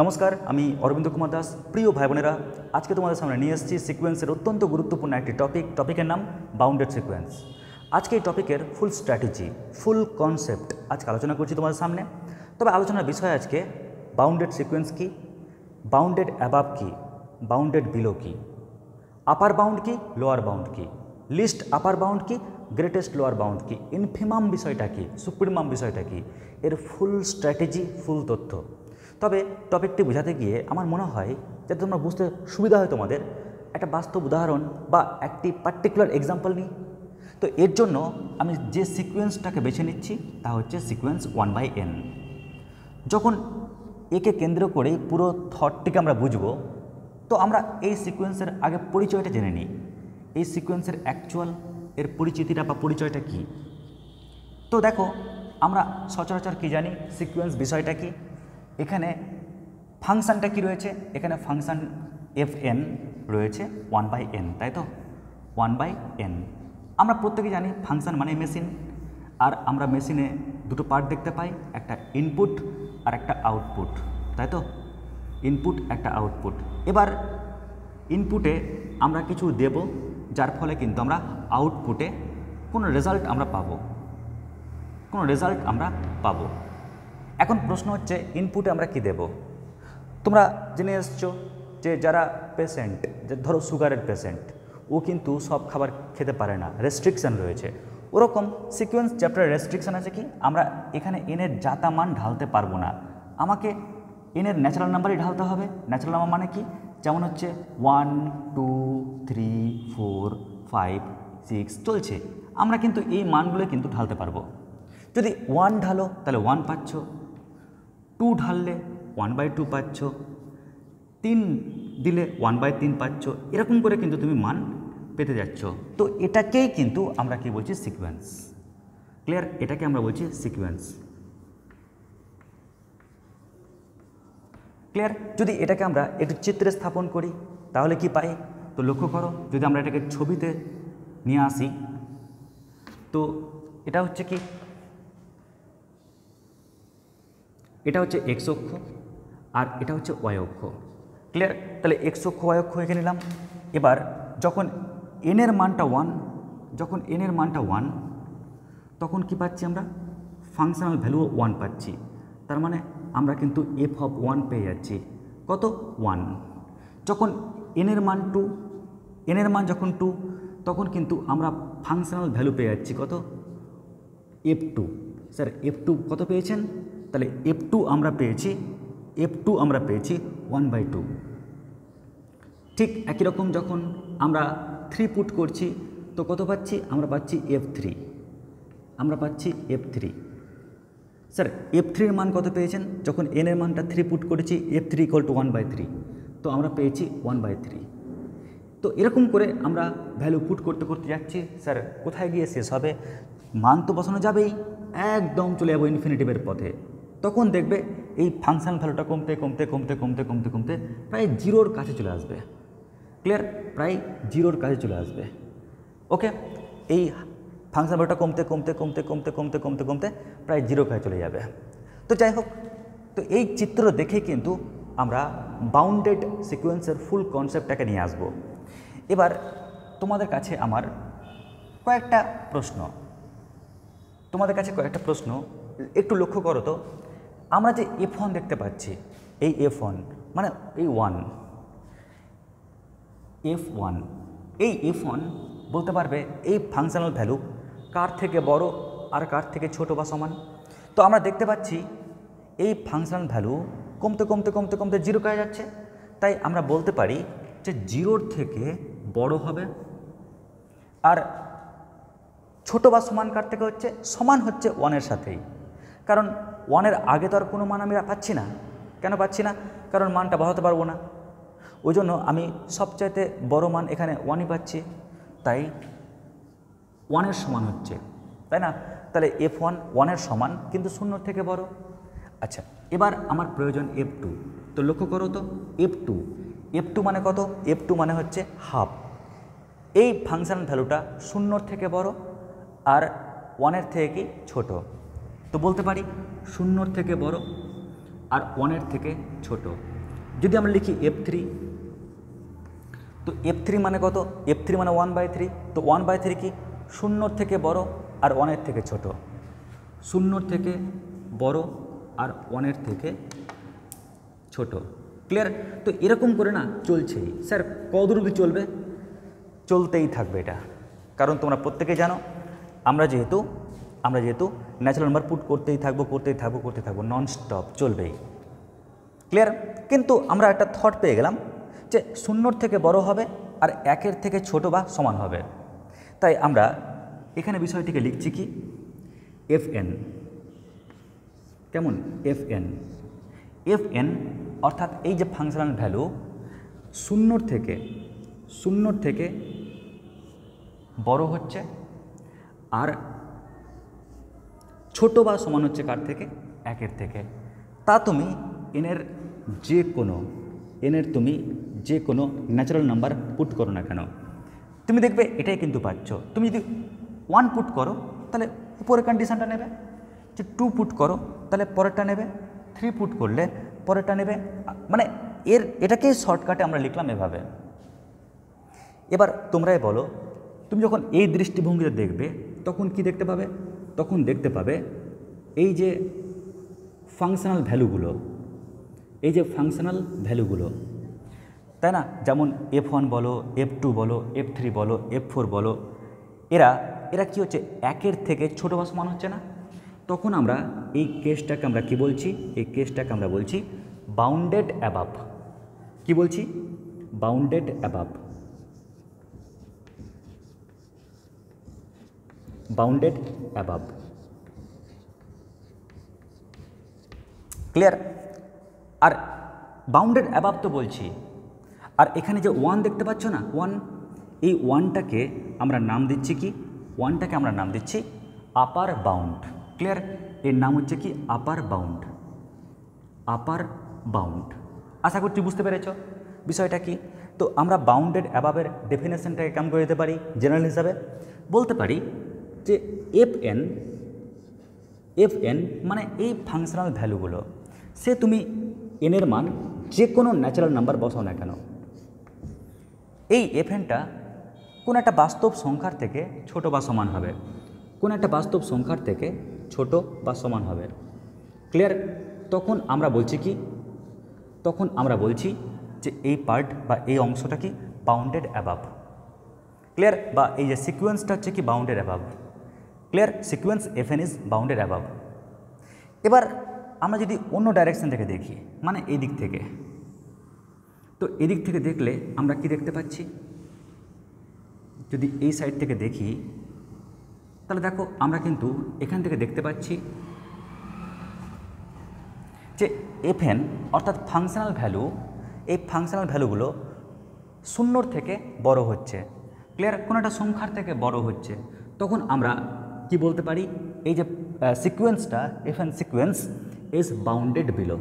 নমস্কার, আমি অরবিন্দ কুমার দাস। প্রিয় ভাই বোনেরা, আজকে তোমাদের সামনে নিয়ে এসেছি সিকোয়েন্সের অত্যন্ত গুরুত্বপূর্ণ একটি টপিকের নাম বাউন্ডেড সিকোয়েন্স। আজকে এই টপিকের ফুল স্ট্র্যাটেজি, ফুল কনসেপ্ট আজকে আলোচনা করছি তোমাদের সামনে। তবে আলোচনার বিষয় আজকে বাউন্ডেড সিকোয়েন্স কী, বাউন্ডেড অ্যাবাভ কী, বাউন্ডেড বিলো কী, আপার বাউন্ড কী, লোয়ার বাউন্ড কী, লিস্ট আপার বাউন্ড কী, গ্রেটেস্ট লোয়ার বাউন্ড কী, ইনফিমাম বিষয়টা কী, সুপ্রিমাম বিষয়টা কী, এর ফুল স্ট্র্যাটেজি, ফুল তথ্য। তবে টপিকটি বোঝাতে গিয়ে আমার মনে হয় যাতে তোমরা বুঝতে সুবিধা হয়, তোমাদের একটা বাস্তব উদাহরণ বা একটি পার্টিকুলার এক্সাম্পল নিই। তো এর জন্য আমি যে সিকোয়েন্সটাকে বেছে নিচ্ছি তা হচ্ছে সিকোয়েন্স 1/n। যখন একে কেন্দ্র করেই পুরো থটটিকে আমরা বুঝবো, তো আমরা এই সিকোয়েন্সের আগে পরিচয়টা জেনে নিই। এই সিকোয়েন্সের অ্যাকচুয়াল এর পরিচিতিটা বা পরিচয়টা কী। তো দেখো, আমরা সচরাচর কী জানি, সিকোয়েন্স বিষয়টা কী। এখানে ফাংশানটা কি রয়েছে, এখানে ফাংশান fn রয়েছে 1/n, তাই তো 1/n। আমরা প্রত্যেকে জানি ফাংশান মানে মেশিন, আর আমরা মেশিনে দুটো পার্ট দেখতে পাই, একটা ইনপুট আর একটা আউটপুট, তাই তো ইনপুট একটা আউটপুট। এবার ইনপুটে আমরা কিছু দেব, যার ফলে কিন্তু আমরা আউটপুটে কোনো রেজাল্ট আমরা পাবো। এখন প্রশ্ন হচ্ছে ইনপুটে আমরা কি দেব। তোমরা জেনে এসছো যে যারা পেশেন্ট, যে ধরো সুগারের পেশেন্ট, ও কিন্তু সব খাবার খেতে পারে না, রেস্ট্রিকশান রয়েছে। ওরকম সিকোয়েন্স চ্যাপ্টারে রেস্ট্রিকশান আছে কি, আমরা এখানে এনের জাতা মান ঢালতে পারবো না, আমাকে এনের ন্যাচারাল নাম্বারই ঢালতে হবে। ন্যাচারাল নাম্বার মানে কি, যেমন হচ্ছে 1 2 3 4 5 6 চলছে, আমরা কিন্তু এই মানগুলো কিন্তু ঢালতে পারবো। যদি 1 ঢালো তাহলে 1 পাচ্ছ, 2 ঢাললে 1/2 পাচ্ছ, 3 দিলে 1/3 পাচ্ছ, এরকম করে কিন্তু তুমি মান পেতে যাচ্ছ। তো এটাকেই কিন্তু আমরা কি বলছি, সিকোয়েন্স। ক্লিয়ার? এটাকে আমরা বলছি সিকোয়েন্স। ক্লিয়ার? যদি এটাকে আমরা একটু চিত্রে স্থাপন করি তাহলে কি পাই, তো লক্ষ্য করো, যদি আমরা এটাকে ছবিতে নিয়ে আসি, তো এটা হচ্ছে কি, এটা হচ্ছে এক্স অক্ষ আর এটা হচ্ছে ওয়াই অক্ষ। ক্লিয়ার? তাহলে এক্স অক্ষ ওয়াই অক্ষ এঁকে নিলাম। এবার যখন এনের মানটা 1, তখন কি পাচ্ছি আমরা, ফাংশনাল ভ্যালু 1 পাচ্ছি। তার মানে আমরা কিন্তু এফ অফ 1 পেয়ে যাচ্ছি। কত? 1। যখন এনের মান যখন 2, তখন কিন্তু আমরা ফাংশনাল ভ্যালু পেয়ে যাচ্ছি কত, f2। স্যার f2 কত পেয়েছেন? তাহলে f2 আমরা পেয়েছি 1/2। ঠিক একই রকম যখন আমরা 3 পুট করছি, তো কত পাচ্ছি, আমরা পাচ্ছি f3। স্যার f3 এর মান কত পেয়েছেন? যখন n এর মানটা 3 পুট করেছি, f3 = 1/3, তো আমরা পেয়েছি 1/3। তো এরকম করে আমরা ভ্যালু পুট করতে করতে যাচ্ছি। স্যার কোথায় গিয়ে শেষ হবে? মান তো বসানো যাবেই, একদম চলে যাবো ইনফিনিটিভের পথে। তখন দেখবে এই ফাংশন ভ্যালুটা কমতে প্রায় জিরোর কাছে চলে আসবে। ক্লিয়ার? প্রায় জিরোর কাছে চলে আসবে। ওকে, এই ফাংশন ভ্যালুটা কমতে প্রায় জিরোর কাছে চলে যাবে। তো যাই হোক, তো এই চিত্র দেখে কিন্তু আমরা বাউন্ডেড সিকোয়েন্সের ফুল কনসেপ্টটাকে নিয়ে আসব। এবার তোমাদের কাছে আমার কয়েকটা প্রশ্ন, একটু লক্ষ্য করো তো। আমরা যে f1 দেখতে পাচ্ছি, এই f1 মানে এই এই f1 বলতে পারবে এই ফাংশনাল ভ্যালু কার থেকে বড় আর কার থেকে ছোট বা সমান। তো আমরা দেখতে পাচ্ছি এই ফাংশনাল ভ্যালু কমতে জিরো কাছে যাচ্ছে। তাই আমরা বলতে পারি যে জিরোর থেকে বড় হবে, আর ছোট বা সমান কার থেকে হচ্ছে, সমান হচ্ছে 1-এর সাথেই। কারণ 1-এর আগে তো আর কোনো মান আমি পাচ্ছি না। কেন পাচ্ছি না? কারণ মানটা বসাতে পারবো না। ওই জন্য আমি সবচাইতে বড় মান এখানে 1ই পাচ্ছি, তাই 1-এর সমান হচ্ছে, তাই না? তাহলে f1 1-এর সমান কিন্তু 0-এর থেকে বড়। আচ্ছা, এবার আমার প্রয়োজন f2। তো লক্ষ্য করো তো, f2 মানে কত? f2 মানে হচ্ছে হাফ। এই ফাংশন ভ্যালুটা 0-এর থেকে বড় আর 1-এর থেকে কি ছোট। তো বলতে পারি 0-এর থেকে বড় আর 1-এর থেকে ছোট। যদি আমরা লিখি F3, তো F3 মানে কত? F3 মানে 1/3। তো 1/3 কি? 0-র থেকে বড় আর 1-এর থেকে ছোট। 0-র থেকে বড় আর 1-এর থেকে ছোট। ক্লিয়ার? তো এরকম করে না চলছেই। স্যার কতদূর অবধি চলবে? চলতেই থাকবে এটা, কারণ তোমরা প্রত্যেকে জানো আমরা যেহেতু ন্যাচারাল নাম্বার পুট করতেই থাকবো নন স্টপ, চলবেই। ক্লিয়ার? কিন্তু আমরা একটা থট পেয়ে গেলাম যে 0-র থেকে বড় হবে আর 1-এর থেকে ছোট বা সমান হবে। তাই আমরা এখানে বিষয়টিকে লিখছি কি FN। কেমন? FN অর্থাৎ এই যে ফাংশনাল ভ্যালু 0-র থেকে বড় হচ্ছে আর ছোট বা সমান হচ্ছে কার থেকে? 1-এর থেকে। তা তুমি এনের যে কোনো ন্যাচারাল নাম্বার পুট করো না কেন, তুমি দেখবে এটাই কিন্তু পাচ্ছ। তুমি যদি 1 পুট করো তাহলে উপরের কন্ডিশনটা নেবে, যে 2 পুট করো তাহলে পরেরটা নেবে, 3 পুট করলে পরেরটা নেবে। মানে এটাকেই শর্টকাটে আমরা লিখলাম এভাবে। এবার তোমরাই বলো, তুমি যখন এই দৃষ্টিভঙ্গিতে দেখবে তখন কি দেখতে পাবে? তখন দেখতে পাবে এই যে ফাংশনাল ভ্যালুগুলো, তাই না? যেমন F1 বলো, F2 বলো, F3 বলো, F4 বলো, এরা কি হচ্ছে? 1-এর থেকে ছোট বা সমান হচ্ছে না? তখন আমরা এই কেসটাকে আমরা কি বলছি? এই কেসটাকে আমরা বলছি বাউন্ডেড অ্যাবাভ। কি বলছি? Bounded above. ক্লিয়ার? আর বাউন্ডেড অ্যাবাভ তো বলছি, আর এখানে যে 1 দেখতে পাচ্ছ না, 1, এই 1টাকে আমরা নাম দিচ্ছি কি? 1টাকে আমরা নাম দিচ্ছি আপার বাউন্ড। ক্লিয়ার? এর নাম হচ্ছে কি? আপার বাউন্ড। আশা করছি বুঝতে পেরেছ বিষয়টা কি। তো আমরা বাউন্ডেড অ্যাবাভের ডেফিনেশনটাকে কেমন করে দিতে পারি? জেনারেল হিসাবে বলতে পারি যে FN মানে এই ফাংশনাল ভ্যালুগুলো, সে তুমি এনের মান যে কোনো ন্যাচারাল নাম্বার বসাও না কেন, এই FNটা কোনো একটা বাস্তব সংখ্যার থেকে ছোট বা সমান হবে, ক্লিয়ার? তখন আমরা বলছি কি? তখন আমরা বলছি যে এই পার্ট বা এই অংশটা কি? Bounded above. ক্লিয়ার? বা এই যে সিকোয়েন্সটা হচ্ছে কি? Bounded above. Clear? Sequence FN is bounded above. এবার আমরা যদি অন্য ডাইরেকশন থেকে দেখি, মানে এই দিক থেকে, তো এদিক থেকে দেখলে আমরা কি দেখতে পাচ্ছি? যদি এই সাইড থেকে দেখি তাহলে দেখো আমরা কিন্তু এখান থেকে দেখতে পাচ্ছি যে FN অর্থাৎ ফাংশনাল ভ্যালু, এই ফাংশনাল ভ্যালুগুলো 0-র থেকে বড় হচ্ছে। ক্লিয়ার? কোনো একটা সংখ্যার থেকে বড় হচ্ছে। তখন আমরা কি বলতে পারি? এই যে সিকোয়েন্সটা, FN sequence is bounded below.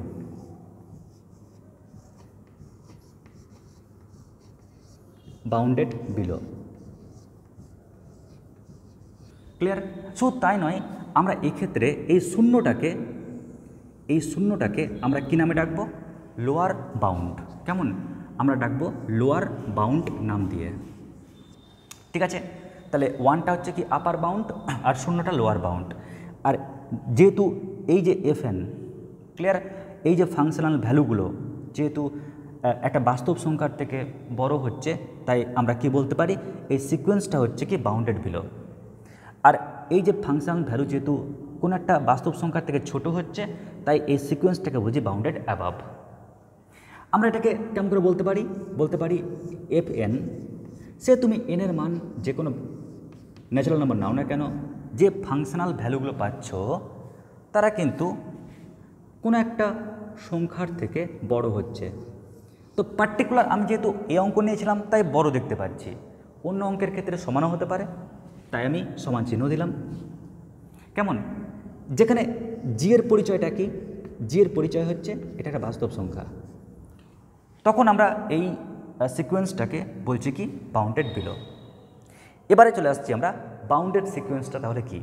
Clear? শুধু তাই নয়, আমরা এক্ষেত্রে এই শূন্যটাকে আমরা কি নামে ডাকবো? Lower bound. কেমন? আমরা ডাকবো লোয়ার বাউন্ড নাম দিয়ে। ঠিক আছে? তাহলে 1টা হচ্ছে কি? আপার বাউন্ড, আর 0টা লোয়ার বাউন্ড। আর যেহেতু এই যে FN, ক্লিয়ার, এই যে ফাংশনাল ভ্যালুগুলো যেহেতু একটা বাস্তব সংখ্যার থেকে বড় হচ্ছে, তাই আমরা কি বলতে পারি? এই সিকোয়েন্সটা হচ্ছে কি? Bounded below. আর এই যে ফাংশনাল ভ্যালু যেহেতু কোনো একটা বাস্তব সংখ্যার থেকে ছোট হচ্ছে, তাই এই সিকোয়েন্সটাকে বুঝি বাউন্ডেড অ্যাবাভ। আমরা এটাকে কেমন করে বলতে পারি? বলতে পারি FN, সে তুমি এনের মান যে কোনো ন্যাচারাল নাম্বার নাও না কেন, যে ফাংশনাল ভ্যালুগুলো পাচ্ছ তারা কিন্তু কোনো একটা সংখ্যার থেকে বড় হচ্ছে। তো পার্টিকুলার আমি যেহেতু এই অঙ্ক নিয়েছিলাম তাই বড় দেখতে পাচ্ছি, অন্য অঙ্কের ক্ষেত্রে সমানও হতে পারে, তাই আমি সমান চিহ্ন দিলাম। কেমন? যেখানে জি এর পরিচয়টা কি? জি এর পরিচয় হচ্ছে এটা একটা বাস্তব সংখ্যা, তখন আমরা এই সিকোয়েন্সটাকে বলছি কি? Bounded below. এবারে চলে আসছি আমরা বাউন্ডেড সিকোয়েন্সটা তাহলে কি।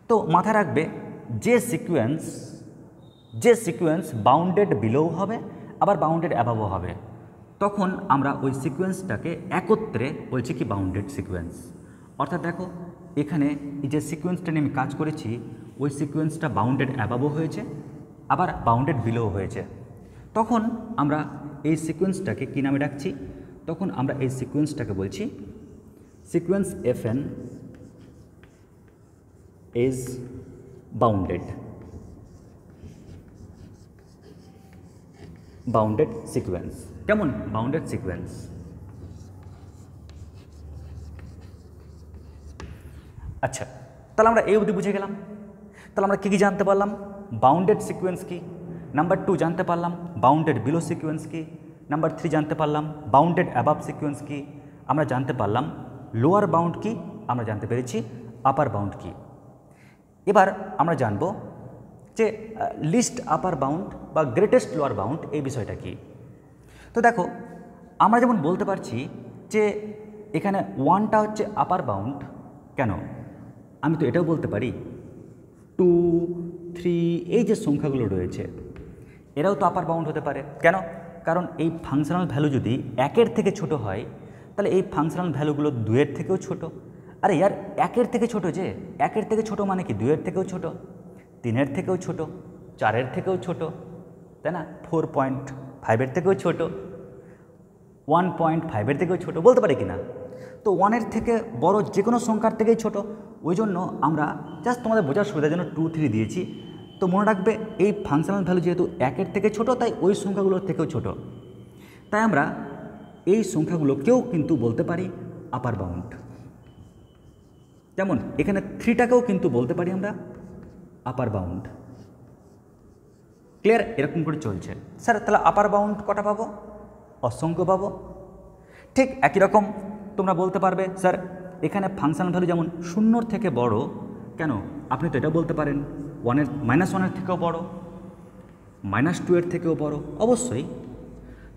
তো মাথায় রাখবে, যে সিকোয়েন্স যে সিকোয়েন্স বাউন্ডেড বিলোও হবে আবার বাউন্ডেড অ্যাবাভও হবে, তখন আমরা ওই সিকোয়েন্সটাকে একত্রে বলছি কি বাউন্ডেড সিকোয়েন্স। অর্থাৎ দেখো এখানে এই যে সিকোয়েন্সটা নিয়ে আমি কাজ করেছি, ওই সিকোয়েন্সটা বাউন্ডেড অ্যাবাভও হয়েছে আবার বাউন্ডেড বিলোও হয়েছে। তখন আমরা এই সিকোয়েন্সটাকে কী নামে ডাকছি? তখন আমরা এই সিকোয়েন্সটাকে বলছি sequence FN is bounded, bounded sequence. কেমন? Bounded sequence. আচ্ছা, তাহলে আমরা এই অবধি বুঝে গেলাম। তাহলে আমরা কী কী জানতে পারলাম? বাউন্ডেড সিকোয়েন্স কি, নাম্বার 2 জানতে পারলাম বাউন্ডেড বিলো সিকোয়েন্স কি, নাম্বার 3 জানতে পারলাম বাউন্ডেড অ্যাবাভ সিকোয়েন্স কি, আমরা জানতে পারলাম লোয়ার বাউন্ড কি, আমরা জানতে পেরেছি আপার বাউন্ড কি। এবার আমরা জানব যে লিস্ট আপার বাউন্ড বা গ্রেটেস্ট লোয়ার বাউন্ড এই বিষয়টা কি। তো দেখো আমরা যেমন বলতে পারছি যে এখানে 1টা হচ্ছে আপার বাউন্ড, কেন? আমি তো এটাও বলতে পারি 2, 3 এই যে সংখ্যাগুলো রয়েছে এরাও তো আপার বাউন্ড হতে পারে। কেন? কারণ এই ফাংশনাল ভ্যালু যদি 1-এর থেকে ছোট হয় তাহলে এই ফাংশনাল ভ্যালুগুলো 2-এর থেকেও ছোট। আরে ইয়ার 1-এর থেকে ছোট, যে 1-এর থেকে ছোট মানে কি 2-এর থেকেও ছোট, 3-এর থেকেও ছোট, 4-এর থেকেও ছোট, তাই না? 4.5-এর থেকেও ছোট, 1.5-এর থেকেও ছোট বলতে পারি কি না? তো 1-এর থেকে বড় যে কোনো সংখ্যার থেকেই ছোট। ওই জন্য আমরা জাস্ট তোমাদের বোঝার সুবিধার জন্য 2, 3 দিয়েছি। তো মনে রাখবে এই ফাংশনাল ভ্যালু যেহেতু 1-এর থেকে ছোট তাই ওই সংখ্যাগুলোর থেকেও ছোট, তাই আমরা এই সংখ্যাগুলোকেও কিন্তু বলতে পারি আপার বাউন্ড। যেমন এখানে 3টাকেও কিন্তু বলতে পারি আমরা আপার বাউন্ড। ক্লিয়ার? এরকম করে চলছে। স্যার তাহলে আপার বাউন্ড কটা পাবো? অসংখ্য পাবো। ঠিক একই রকম তোমরা বলতে পারবে স্যার এখানে ফাংশনাল ভ্যালু যেমন 0-এর থেকে বড়, কেন? আপনি তো এটা বলতে পারেন -1-এর থেকেও বড়, -2-এর থেকেও বড়, অবশ্যই।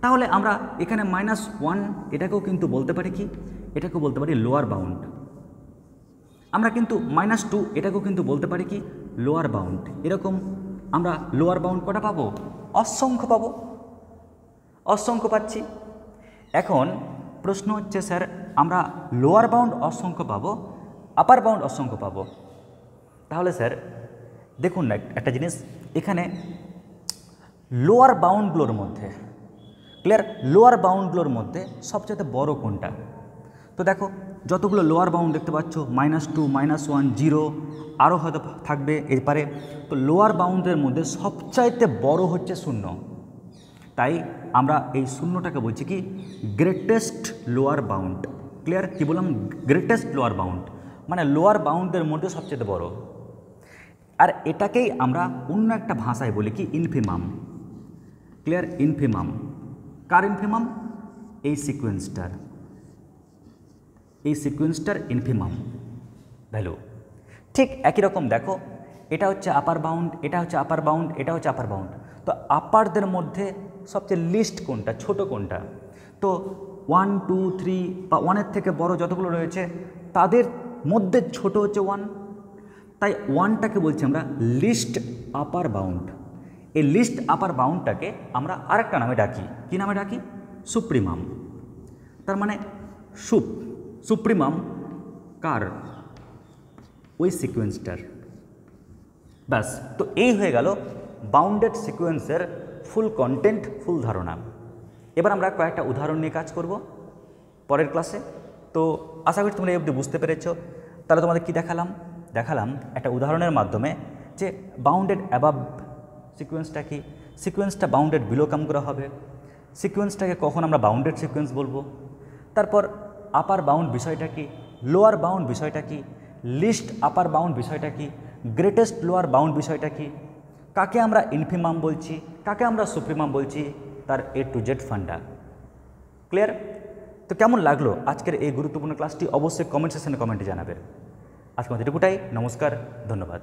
তাহলে আমরা এখানে -1 এটাকেও কিন্তু বলতে পারি কি? এটাকেও বলতে পারি লোয়ার বাউন্ড। আমরা কিন্তু -2 এটাকেও কিন্তু বলতে পারি কি? Lower bound. এরকম আমরা লোয়ার বাউন্ড কটা পাবো? অসংখ্য পাবো, অসংখ্য পাচ্ছি। এখন প্রশ্ন হচ্ছে স্যার আমরা লোয়ার বাউন্ড অসংখ্য পাবো, আপার বাউন্ড অসংখ্য পাবো, তাহলে স্যার দেখুন না একটা জিনিস, এখানে লোয়ার বাউন্ডগুলোর মধ্যে, ক্লিয়ার, লোয়ার বাউন্ডগুলোর মধ্যে সবচেয়ে বড় কোনটা? তো দেখো যতগুলো লোয়ার বাউন্ড দেখতে পাচ্ছ -2, -1, 0 আরও হয়তো থাকবে এরপরে। তো লোয়ার বাউন্ডের মধ্যে সবচাইতে বড় হচ্ছে 0, তাই আমরা এই 0টাকে বলছি কি? Greatest lower bound. ক্লিয়ার? কি বললাম? গ্রেটেস্ট লোয়ার বাউন্ড মানে লোয়ার বাউন্ডের মধ্যে সবচেয়ে বড়। আর এটাকেই আমরা অন্য একটা ভাষায় বলি কি? ইনফিমাম। ক্লিয়ার? ইনফিমাম। কার ইনফিমাম? এই সিকোয়েন্সটার, এই সিকোয়েন্সটার ইনফিমাম ভ্যালু। ঠিক একই রকম দেখো এটা হচ্ছে আপার বাউন্ড, এটা হচ্ছে আপার বাউন্ড, এটা হচ্ছে আপার বাউন্ড। তো আপারদের মধ্যে সবচেয়ে লিস্ট কোনটা, ছোট কোনটা? তো 1, 2, 3 বা 1-এর থেকে বড় যতগুলো রয়েছে তাদের মধ্যে ছোট হচ্ছে 1, তাই 1টাকে বলছি আমরা লিস্ট আপার বাউন্ড। এই লিস্ট আপার বাউন্ডটাকে আমরা আরেকটা নামে ডাকি। কি নামে ডাকি? সুপ্রিমাম। তার মানে সুপ্রিমাম কার? ওই সিকোয়েন্সটার। ব্যাস, তো এই হয়ে গেল বাউন্ডেড সিকোয়েন্সের ফুল কন্টেন্ট, ফুল ধারণা। এবার আমরা কয়েকটা উদাহরণ নিয়ে কাজ করব পরের ক্লাসে। তো আশা করি তোমরা এই অবধি বুঝতে পেরেছ। তাহলে তোমাদের কি দেখালাম একটা উদাহরণের মাধ্যমে যে বাউন্ডেড অ্যাবাভ সিকোয়েন্সটা কি, সিকোয়েন্সটা বাউন্ডেড বিলো কাম করা হবে, সিকোয়েন্সটাকে কখন আমরা বাউন্ডেড সিকোয়েন্স বলবো, তারপর আপার বাউন্ড বিষয়টা কি, লোয়ার বাউন্ড বিষয়টা কি, লিস্ট আপার বাউন্ড বিষয়টা কি, গ্রেটেস্ট লোয়ার বাউন্ড বিষয়টা কি, কাকে আমরা ইনফিমাম বলছি, কাকে আমরা সুপ্রিমাম বলছি, তার A to Z funda. Clear? তো কেমন লাগলো আজকের এই গুরুত্বপূর্ণ ক্লাসটি? অবশ্যই কমেন্ট সেকশনে কমেন্টে জানাবে। আজকে আমাদের এটুকুটাই। নমস্কার, ধন্যবাদ।